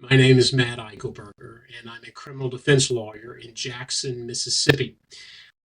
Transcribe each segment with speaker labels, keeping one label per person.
Speaker 1: My name is Matt Eichelberger, and I'm a criminal defense lawyer in Jackson, Mississippi.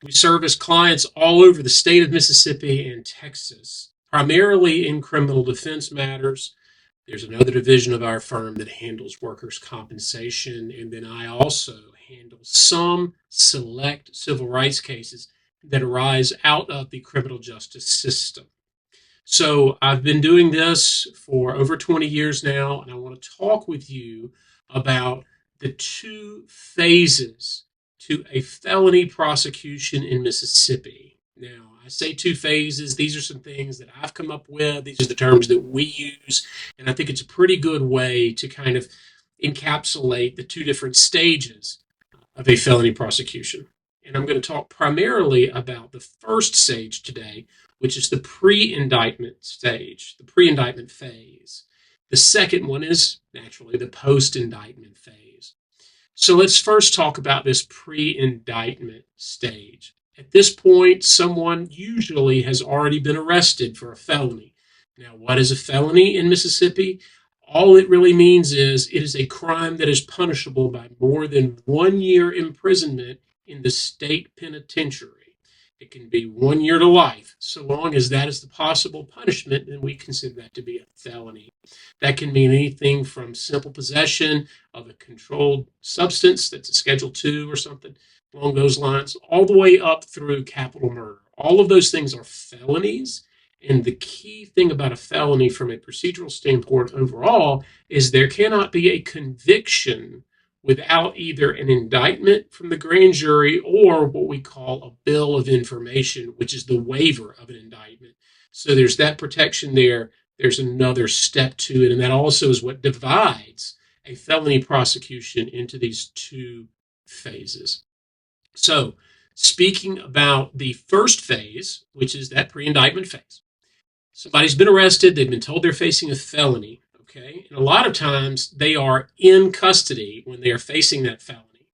Speaker 1: We service clients all over the state of Mississippi and Texas, primarily in criminal defense matters. There's another division of our firm that handles workers' compensation, and then I also handle some select civil rights cases that arise out of the criminal justice system. So I've been doing this for over 20 years now, and I want to talk with you about the two phases to a felony prosecution in Mississippi. Now, I say two phases. These are some things that I've come up with. These are the terms that we use, and I think it's a pretty good way to kind of encapsulate the two different stages of a felony prosecution. And I'm going to talk primarily about the first stage today, which is the pre-indictment stage, the pre-indictment phase. The second one is naturally the post-indictment phase. So let's first talk about this pre-indictment stage. At this point, someone usually has already been arrested for a felony. Now, what is a felony in Mississippi? All it really means is it is a crime that is punishable by more than 1 year imprisonment in the state penitentiary. It can be 1 year to life. So long as that is the possible punishment, then we consider that to be a felony. That can mean anything from simple possession of a controlled substance that's a Schedule II or something along those lines, all the way up through capital murder. All of those things are felonies. And the key thing about a felony from a procedural standpoint overall is there cannot be a conviction without either an indictment from the grand jury or what we call a bill of information, which is the waiver of an indictment. So there's that protection there. There's another step to it, and that also is what divides a felony prosecution into these two phases. So speaking about the first phase, which is that pre-indictment phase, somebody's been arrested, they've been told they're facing a felony. Okay. And a lot of times they are in custody when they are facing that felony.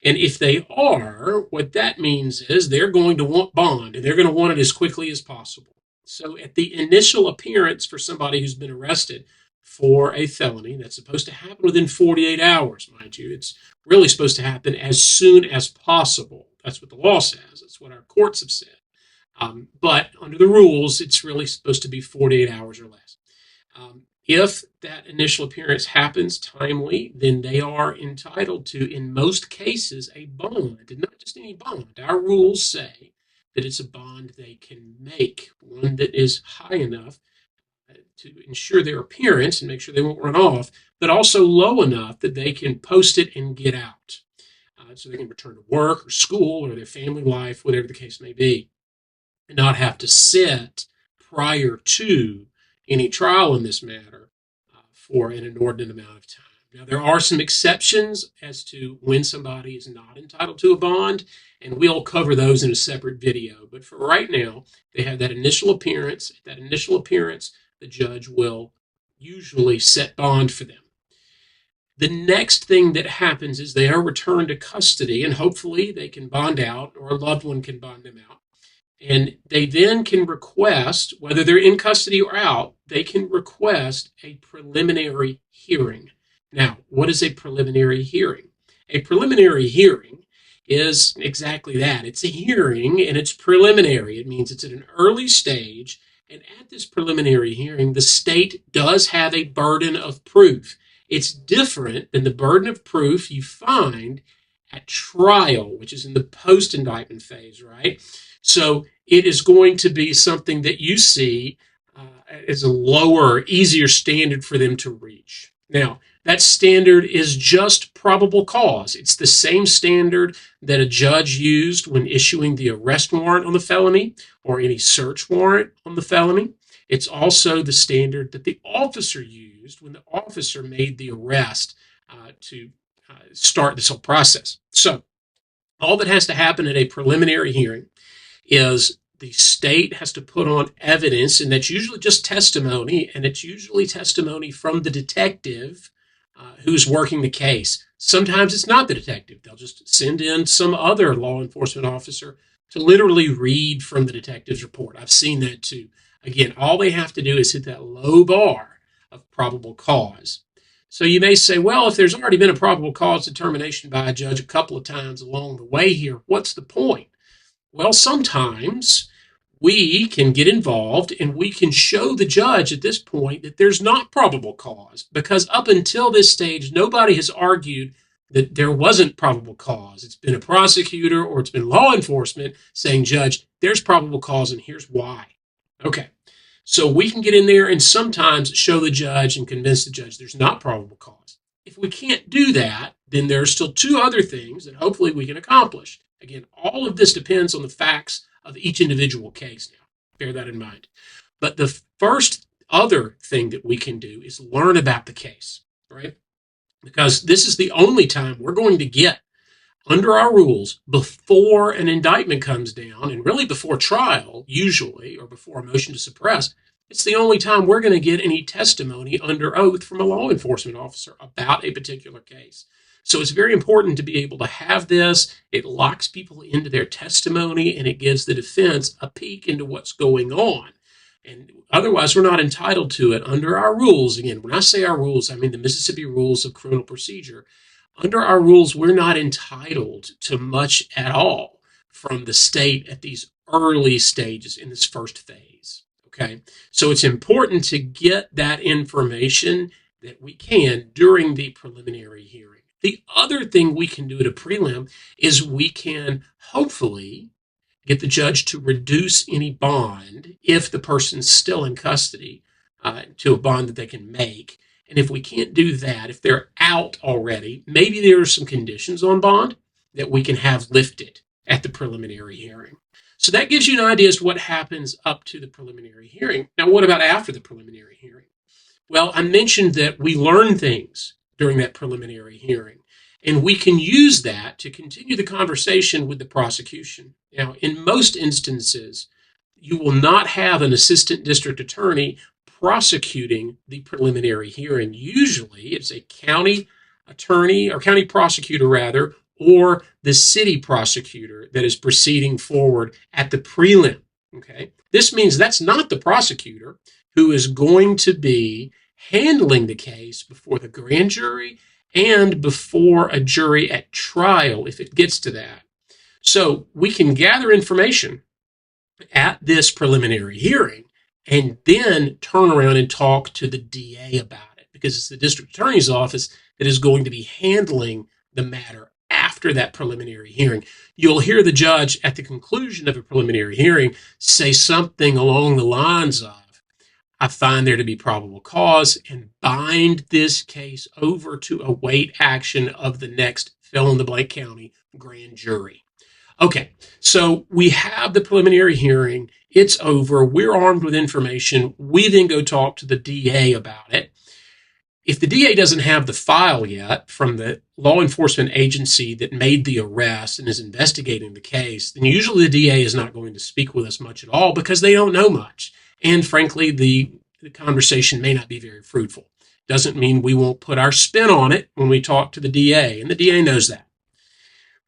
Speaker 1: And if they are, what that means is they're going to want bond and they're going to want it as quickly as possible. So at the initial appearance for somebody who's been arrested for a felony, that's supposed to happen within 48 hours, mind you. It's really supposed to happen as soon as possible. That's what the law says. That's what our courts have said. But under the rules, it's really supposed to be 48 hours or less. If that initial appearance happens timely, then they are entitled to, in most cases, a bond, and not just any bond. Our rules say that it's a bond they can make, one that is high enough to ensure their appearance and make sure they won't run off, but also low enough that they can post it and get out. So they can return to work or school or their family life, whatever the case may be, and not have to sit prior to any trial in this matter for an inordinate amount of time. Now, there are some exceptions as to when somebody is not entitled to a bond, and we'll cover those in a separate video. But for right now, they have that initial appearance. At that initial appearance, the judge will usually set bond for them. The next thing that happens is they are returned to custody, and hopefully they can bond out or a loved one can bond them out. And they then can request, whether they're in custody or out, they can request a preliminary hearing. Now, what is a preliminary hearing? A preliminary hearing is exactly that. It's a hearing and it's preliminary. It means it's at an early stage. And at this preliminary hearing, the state does have a burden of proof. It's different than the burden of proof you find at trial, which is in the post-indictment phase, right? So it is going to be something that you see as a lower, easier standard for them to reach. Now, that standard is just probable cause. It's the same standard that a judge used when issuing the arrest warrant on the felony or any search warrant on the felony. It's also the standard that the officer used when the officer made the arrest to start this whole process. So all that has to happen at a preliminary hearing is the state has to put on evidence, and that's usually just testimony, and it's usually testimony from the detective who's working the case. Sometimes it's not the detective. They'll just send in some other law enforcement officer to literally read from the detective's report. I've seen that too. Again, all they have to do is hit that low bar of probable cause. So you may say, well, if there's already been a probable cause determination by a judge a couple of times along the way here, what's the point? Well, sometimes we can get involved and we can show the judge at this point that there's not probable cause, because up until this stage, nobody has argued that there wasn't probable cause. It's been a prosecutor or it's been law enforcement saying, Judge, there's probable cause and here's why. Okay. So we can get in there and sometimes show the judge and convince the judge there's not probable cause. If we can't do that, then there are still two other things that hopefully we can accomplish. Again, all of this depends on the facts of each individual case now. Bear that in mind. But the first other thing that we can do is learn about the case, right? Because this is the only time we're going to get under our rules before an indictment comes down, and really before trial, usually, or before a motion to suppress. It's the only time we're going to get any testimony under oath from a law enforcement officer about a particular case. So it's very important to be able to have this. It locks people into their testimony, and it gives the defense a peek into what's going on. And otherwise, we're not entitled to it under our rules. Again, when I say our rules, I mean the Mississippi Rules of Criminal Procedure. Under our rules, we're not entitled to much at all from the state at these early stages in this first phase. Okay, so it's important to get that information that we can during the preliminary hearing. The other thing we can do at a prelim is we can hopefully get the judge to reduce any bond if the person's still in custody to a bond that they can make. And if we can't do that, if they're out already, maybe there are some conditions on bond that we can have lifted at the preliminary hearing. So that gives you an idea as to what happens up to the preliminary hearing. Now, what about after the preliminary hearing? Well, I mentioned that we learn things during that preliminary hearing, and we can use that to continue the conversation with the prosecution. Now, in most instances, you will not have an assistant district attorney prosecuting the preliminary hearing. Usually it's a county attorney or county prosecutor rather, or the city prosecutor that is proceeding forward at the prelim. Okay. This means that's not the prosecutor who is going to be handling the case before the grand jury and before a jury at trial if it gets to that. So we can gather information at this preliminary hearing and then turn around and talk to the DA about it, because it's the district attorney's office that is going to be handling the matter after that preliminary hearing. You'll hear the judge at the conclusion of a preliminary hearing say something along the lines of, I find there to be probable cause, and bind this case over to await action of the next fill-in-the-blank county grand jury. Okay, so we have the preliminary hearing. It's over. We're armed with information. We then go talk to the DA about it. If the DA doesn't have the file yet from the law enforcement agency that made the arrest and is investigating the case, then usually the DA is not going to speak with us much at all because they don't know much. And frankly, the conversation may not be very fruitful. Doesn't mean we won't put our spin on it when we talk to the DA, and the DA knows that.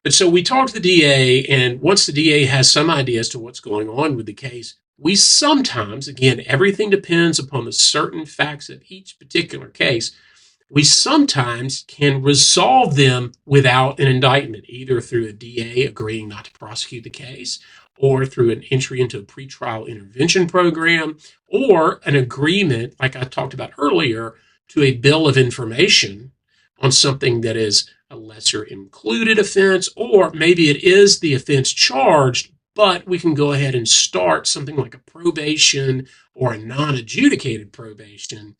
Speaker 1: But so we talk to the DA, and once the DA has some idea as to what's going on with the case, we sometimes, again, everything depends upon the certain facts of each particular case, we sometimes can resolve them without an indictment, either through a DA agreeing not to prosecute the case, or through an entry into a pretrial intervention program, or an agreement, like I talked about earlier, to a bill of information on something that is a lesser included offense, or maybe it is the offense charged, but we can go ahead and start something like a probation or a non-adjudicated probation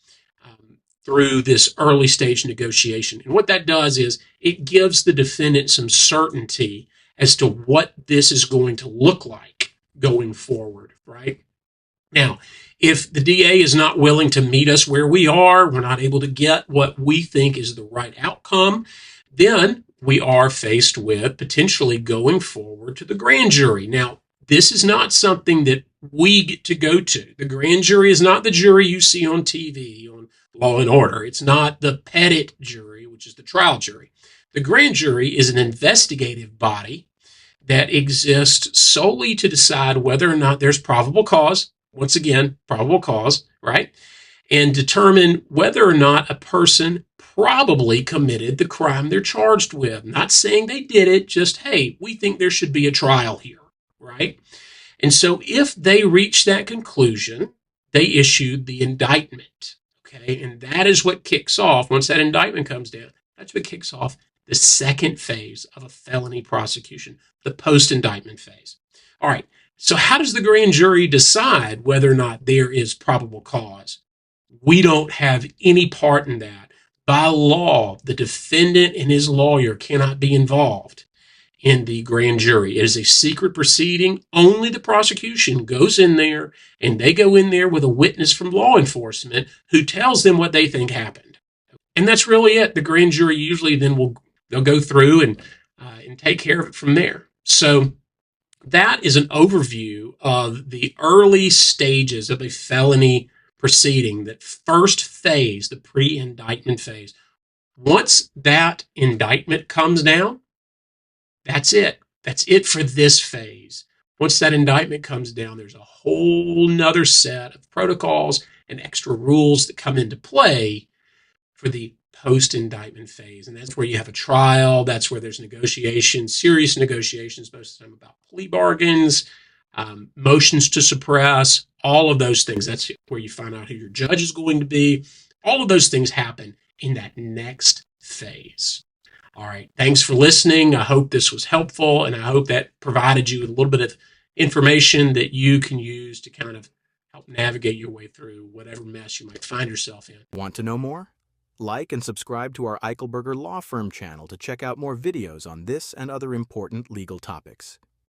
Speaker 1: through this early stage negotiation. And what that does is it gives the defendant some certainty as to what this is going to look like going forward, right? Now, if the DA is not willing to meet us where we are, we're not able to get what we think is the right outcome, then we are faced with potentially going forward to the grand jury. Now, this is not something that we get to go to. The grand jury is not the jury you see on TV, on Law and Order. It's not the petit jury, which is the trial jury. The grand jury is an investigative body that exists solely to decide whether or not there's probable cause. Once again, probable cause, right? And determine whether or not a person probably committed the crime they're charged with. Not saying they did it, just, hey, we think there should be a trial here, right? And so if they reach that conclusion, they issued the indictment, okay? And that is what kicks off, once that indictment comes down, that's what kicks off the second phase of a felony prosecution, the post-indictment phase. All right, so how does the grand jury decide whether or not there is probable cause? We don't have any part in that. By law, the defendant and his lawyer cannot be involved in the grand jury. It is a secret proceeding. Only the prosecution goes in there, and they go in there with a witness from law enforcement who tells them what they think happened. And that's really it. The grand jury usually then they'll go through and take care of it from there. So that is an overview of the early stages of a felony proceeding, that first phase, the pre-indictment phase. Once that indictment comes down, that's it. That's it for this phase. Once that indictment comes down, there's a whole nother set of protocols and extra rules that come into play for the post-indictment phase. And that's where you have a trial. That's where there's negotiations, serious negotiations, most of the time about plea bargains, motions to suppress, all of those things. That's where you find out who your judge is going to be. All of those things happen in that next phase. All right. Thanks for listening. I hope this was helpful, and I hope that provided you with a little bit of information that you can use to kind of help navigate your way through whatever mess you might find yourself in.
Speaker 2: Want to know more? Like and subscribe to our Eichelberger Law Firm channel to check out more videos on this and other important legal topics.